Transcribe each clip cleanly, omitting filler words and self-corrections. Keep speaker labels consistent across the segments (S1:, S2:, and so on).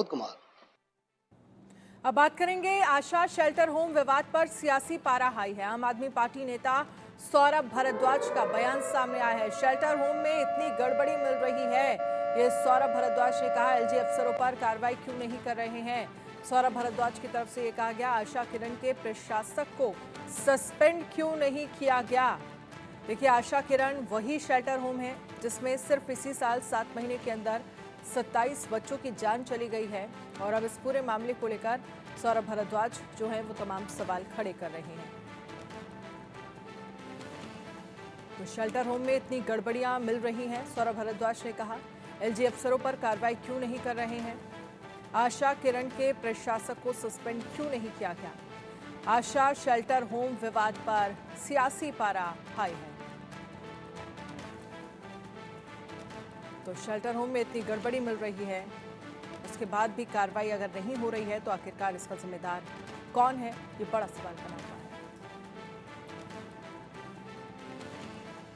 S1: कुमार।
S2: अब बात करेंगे आशा शेल्टर होम विवाद पर सियासी पारा हाई है। आम आदमी पार्टी नेता सौरभ भारद्वाज का बयान सामने आया है। शेल्टर होम में इतनी गड़बड़ी मिल रही है, ये सौरभ भारद्वाज ने कहा। एलजी अफसरों पर कार्रवाई क्यों नहीं कर रहे हैं? सौरभ भारद्वाज की तरफ से ये कहा गया। आशा किरण के प्रशासक को सस्पेंड क्यों नहीं किया गया? देखिए, आशा किरण वही शेल्टर होम है जिसमें सिर्फ इसी साल 7 महीने के अंदर 27 बच्चों की जान चली गई है। और अब इस पूरे मामले को लेकर सौरभ भारद्वाज जो है वो तमाम सवाल खड़े कर रहे हैं। तो शेल्टर होम में इतनी गड़बड़ियां मिल रही हैं, सौरभ भारद्वाज ने कहा। एलजी अफसरों पर कार्रवाई क्यों नहीं कर रहे हैं? आशा किरण के प्रशासक को सस्पेंड क्यों नहीं किया गया? आशा शेल्टर होम विवाद पर सियासी पारा हाई है। तो शेल्टर होम में इतनी गड़बड़ी मिल रही है, उसके बाद भी कार्रवाई अगर नहीं हो रही है तो आखिरकार इसका जिम्मेदार कौन है, ये बड़ा सवाल बना हुआ है।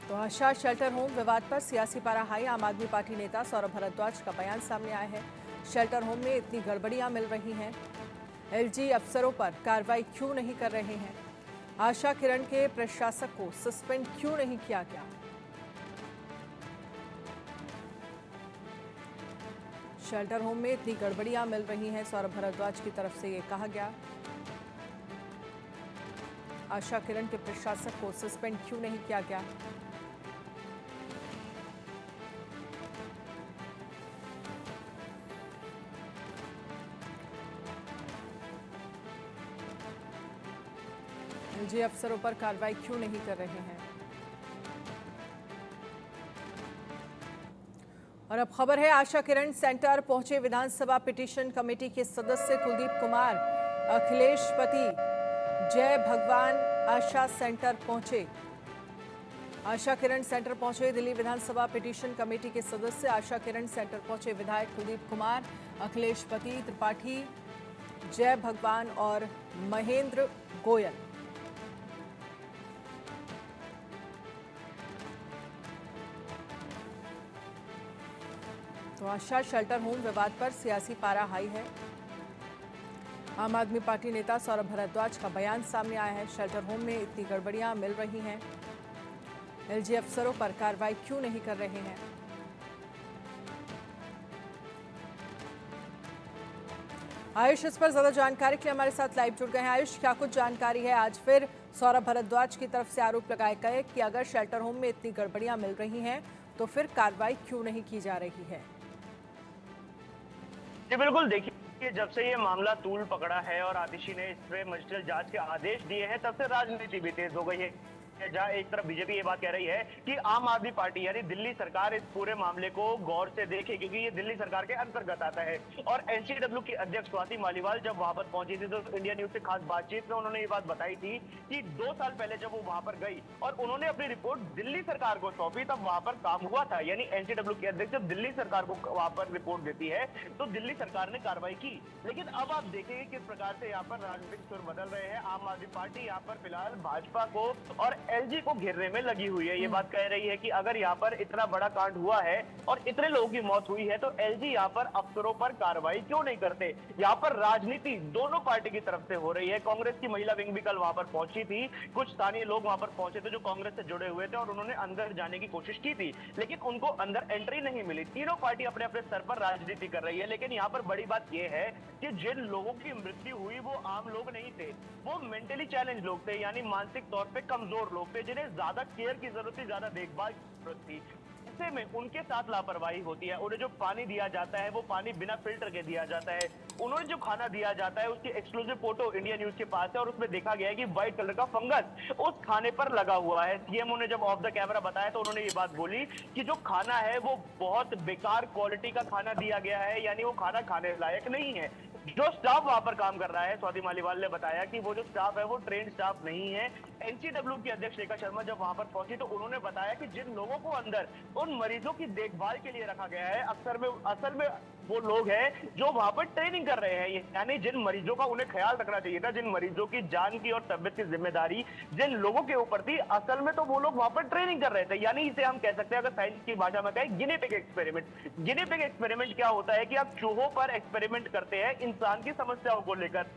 S2: तो आशा शेल्टर होम विवाद पर सियासी पारा हाई। आम आदमी पार्टी नेता सौरभ भारद्वाज का बयान सामने आया है। शेल्टर होम में इतनी गड़बड़ियां मिल रही हैं, एलजी अफसरों पर कार्रवाई क्यों नहीं कर रहे हैं? आशा किरण के प्रशासक को सस्पेंड क्यों नहीं किया गया? शेल्टर होम में इतनी गड़बड़ियां मिल रही हैं, सौरभ भारद्वाज की तरफ से ये कहा गया। आशा किरण के प्रशासक को सस्पेंड क्यों नहीं किया गया? एलजी अफसरों पर कार्रवाई क्यों नहीं कर रहे हैं? और अब खबर है, आशा किरण सेंटर पहुंचे विधानसभा पिटीशन कमेटी के सदस्य कुलदीप कुमार। अखिलेश पति जय भगवान आशा सेंटर पहुंचे। आशा किरण सेंटर पहुंचे दिल्ली विधानसभा पिटीशन कमेटी के सदस्य। आशा किरण सेंटर पहुंचे विधायक कुलदीप कुमार, अखिलेश पति त्रिपाठी, जय भगवान और महेंद्र गोयल। तो आशा शेल्टर होम विवाद पर सियासी पारा हाई है। आम आदमी पार्टी नेता सौरभ भारद्वाज का बयान सामने आया है। शेल्टर होम में इतनी गड़बड़ियां मिल रही हैं, एलजी अफसरों पर कार्रवाई क्यों नहीं कर रहे हैं? आयुष इस पर ज्यादा जानकारी के लिए हमारे साथ लाइव जुड़ गए हैं। आयुष, क्या कुछ जानकारी है? आज फिर सौरभ भारद्वाज की तरफ से आरोप लगाए गए कि अगर शेल्टर होम में इतनी गड़बड़ियां मिल रही हैं तो फिर कार्रवाई क्यों नहीं की जा रही है?
S3: जी बिल्कुल, देखिए जब से ये मामला तूल पकड़ा है और आतिशी ने इस पे मजिस्ट्रेट जांच के आदेश दिए हैं, तब से राजनीति भी तेज हो गई है। जहां एक तरफ बीजेपी ये बात कह रही है कि आम आदमी पार्टी यानी दिल्ली सरकार इस पूरे मामले को गौर से देखे, क्योंकि ये दिल्ली सरकार के अंतर्गत आता है। और एनसीडब्ल्यू की अध्यक्ष स्वाति मालीवाल जब वहां पर पहुंची थी तो इंडिया न्यूज से खास बातचीत में उन्होंने ये बात बताई थी कि 2 साल पहले जब वो वहां पर गई और उन्होंने अपनी रिपोर्ट दिल्ली सरकार को सौंपी, तब वहां पर काम हुआ था। यानी एनसीडब्ल्यू की अध्यक्ष जब दिल्ली सरकार को वहां पर रिपोर्ट देती है तो दिल्ली सरकार ने कार्रवाई की। लेकिन अब आप देखेंगे किस प्रकार से यहाँ पर राजनीतिक सुर बदल रहे हैं। आम आदमी पार्टी यहाँ पर फिलहाल भाजपा को और एलजी को घेरने में लगी हुई है। ये बात कह रही है कि अगर यहाँ पर इतना बड़ा कांड हुआ है और इतने लोगों की मौत हुई है तो एलजी यहाँ पर अफसरों पर कार्रवाई क्यों नहीं करते। यहाँ पर राजनीति दोनों पार्टी की तरफ से हो रही है। कांग्रेस की महिला विंग भी कल वहां पर पहुंची थी। कुछ स्थानीय लोग वहां पर पहुंचे थे जो कांग्रेस से जुड़े हुए थे और उन्होंने अंदर जाने की कोशिश की थी, लेकिन उनको अंदर एंट्री नहीं मिली। तीनों पार्टी अपने अपने स्तर पर राजनीति कर रही है। लेकिन यहाँ पर बड़ी बात यह है कि जिन लोगों की मृत्यु हुई वो आम लोग नहीं थे, वो मेंटली चैलेंज लोग थे, यानी मानसिक तौर पर कमजोर लोग थे, जिन्हें ज्यादा केयर की जरूरत थी, ज्यादा देखभाल की जरूरत थी। ऐसे में उनके साथ लापरवाही होती है। उन्हें जो पानी दिया जाता है वो पानी बिना फिल्टर के दिया जाता है। उन्होंने जो खाना दिया जाता है उसकी एक्सक्लूसिव फोटो इंडिया न्यूज के पास है और उसमें देखा गया है कि व्हाइट कलर का फंगस उस खाने पर लगा हुआ है। सीएमओ ने जब ऑफ द कैमरा बताया तो उन्होंने ये बात बोली कि जो खाना है वो बहुत बेकार क्वालिटी का खाना दिया गया है, यानी वो खाना खाने लायक नहीं है। जो स्टाफ वहां पर काम कर रहा है, स्वाति मालीवाल ने बताया कि वो जो स्टाफ है वो ट्रेन स्टाफ नहीं है। एनसीडब्ल्यू की अध्यक्ष रेखा शर्मा जब वहां पर पहुंची तो उन्होंने बताया कि जिन लोगों को अंदर उन मरीजों की देखभाल के लिए रखा गया है, असल में वो लोग हैं जो वहां पर ट्रेनिंग कर रहे हैं, यानी जिन मरीजों का उन्हें ख्याल रखना चाहिए था, जिन मरीजों की जान की और तबियत की जिम्मेदारी जिन लोगों के ऊपर थी, असल में तो वो लोग वहां पर ट्रेनिंग कर रहे थे। यानी इसे हम कह सकते हैं, अगर साइंस की भाषा में कहें, guinea pig experiment. Guinea pig experiment क्या होता है कि आप चूहों पर एक्सपेरिमेंट करते हैं इंसान की समस्याओं को लेकर।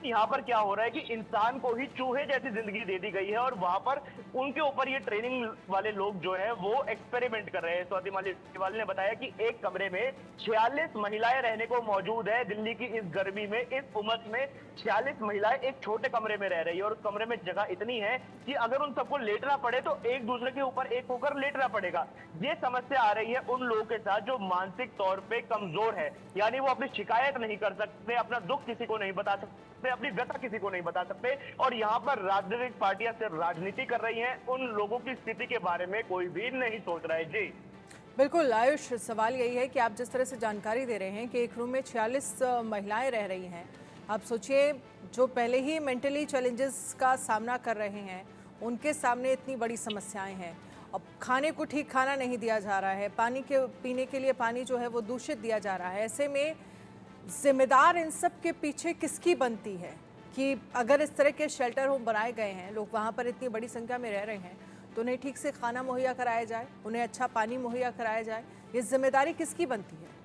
S3: यहाँ पर क्या हो रहा है कि इंसान को ही चूहे जैसी जिंदगी दे दी गई है और वहां पर उनके ऊपर ये ट्रेनिंग वाले लोग जो है वो एक्सपेरिमेंट कर रहे हैं। स्वाति मालीवाल ने बताया कि एक कमरे में 46 महिलाएं रहने को मौजूद है। दिल्ली की इस गर्मी में, इस उमस में 46 महिलाएं एक छोटे कमरे में रह रही है और उस कमरे में जगह इतनी है कि अगर उन सबको लेटना पड़े तो एक दूसरे के ऊपर एक होकर लेटना पड़ेगा। ये समस्या आ रही है उन लोगों के साथ जो मानसिक तौर पे कमजोर है, यानी वो अपनी शिकायत नहीं कर सकते, अपना दुख किसी को नहीं बता सकते, अपनी व्यथा किसी को नहीं बता सकते। और यहाँ पर राजनीतिक पार्टियां सिर्फ राजनीति कर रही हैं, उन लोगों की स्थिति के बारे में कोई भी नहीं सोच रहा है। जी
S2: बिल्कुल आयुष, सवाल यही है कि आप जिस तरह से जानकारी दे रहे हैं कि एक रूम में 46 महिलाएं रह रही हैं, आप सोचिए जो पहले ही मेंटली चैलेंजेस का सामना कर रहे हैं, उनके सामने इतनी बड़ी समस्याएं हैं। अब खाने को ठीक खाना नहीं दिया जा रहा है, पानी के पीने के लिए पानी जो है वो दूषित दिया जा रहा है। ऐसे में जिम्मेदार इन सब के पीछे किसकी बनती है कि अगर इस तरह के शेल्टर होम बनाए गए हैं, लोग वहाँ पर इतनी बड़ी संख्या में रह रहे हैं, तो उन्हें ठीक से खाना मुहैया कराया जाए, उन्हें अच्छा पानी मुहैया कराया जाए। ये जिम्मेदारी किसकी बनती है?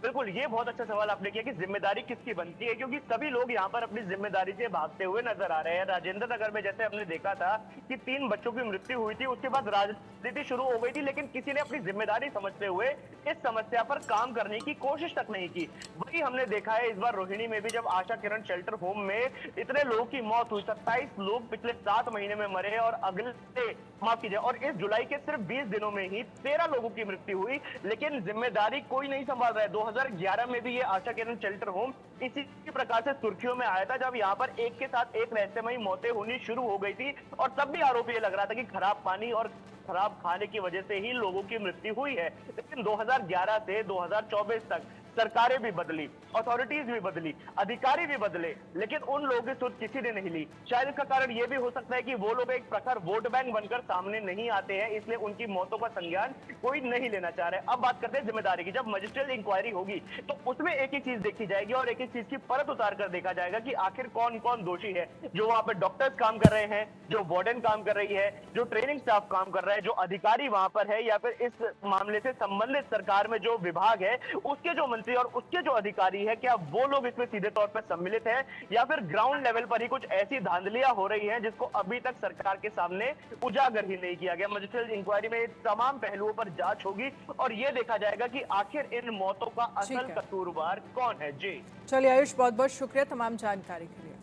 S3: बिल्कुल, ये बहुत अच्छा सवाल आपने किया कि जिम्मेदारी किसकी बनती है, क्योंकि सभी लोग यहाँ पर अपनी जिम्मेदारी से भागते हुए नजर आ रहे हैं। राजेंद्र नगर में जैसे हमने देखा था कि 3 बच्चों की मृत्यु हुई थी, उसके बाद राजनीति शुरू हो गई थी, लेकिन किसी ने अपनी जिम्मेदारी समझते हुए इस समस्या पर काम करने की कोशिश तक नहीं की। वही हमने देखा है इस बार रोहिणी में भी, जब आशा किरण शेल्टर होम में इतने लोगों की मौत हुई, 27 लोग पिछले 7 महीने में मरे हैं और अगले माफ कीजिए, और इस जुलाई के सिर्फ 20 दिनों में ही 13 लोगों की मृत्यु हुई, लेकिन जिम्मेदारी कोई नहीं संभाल रहा है। 2011 में भी ये आशा किरण शेल्टर होम इसी प्रकार से सुर्खियों में आया था, जब यहाँ पर एक के साथ एक रहस्यमयी मौतें होनी शुरू हो गई थी और तब भी आरोप ये लग रहा था कि खराब पानी और खराब खाने की वजह से ही लोगों की मृत्यु हुई है। लेकिन 2011 से 2024 तक सरकारें भी बदली, अथॉरिटीज भी बदली, अधिकारी भी बदले, लेकिन उन लोगों की सुध किसी ने नहीं ली। शायद इसका कारण यह भी हो सकता है कि वो लोग एक प्रखर वोट बैंक बनकर सामने नहीं आते हैं, इसलिए उनकी मौतों का संज्ञान कोई नहीं लेना चाह रहे। अब बात करते हैं जिम्मेदारी की। जब मजिस्ट्रियल इंक्वायरी होगी तो उसमें एक एक चीज देखी जाएगी और एक एक चीज की परत उतार कर देखा जाएगा कि आखिर कौन कौन दोषी है। जो वहां पर डॉक्टर्स काम कर रहे हैं, जो वार्डन काम कर रही है, जो ट्रेनिंग स्टाफ काम कर रहा है, जो अधिकारी वहां पर है, या फिर इस मामले से संबंधित सरकार में जो विभाग है उसके जो मंत्री और उसके जो अधिकारी है, क्या वो लोग इसमें सीधे तौर पर सम्मिलित हैं या फिर ग्राउंड लेवल पर ही कुछ ऐसी धांधलियां हो रही हैं जिसको अभी तक सरकार के सामने उजागर ही नहीं किया गया। मजिस्ट्रियल इंक्वायरी में तमाम पहलुओं पर जांच होगी और यह देखा जाएगा कि आखिर इन मौतों का असल कसूरवार कौन है। जी
S2: चलिए आयुष, बहुत बहुत शुक्रिया तमाम जानकारी के लिए।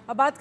S2: अब बात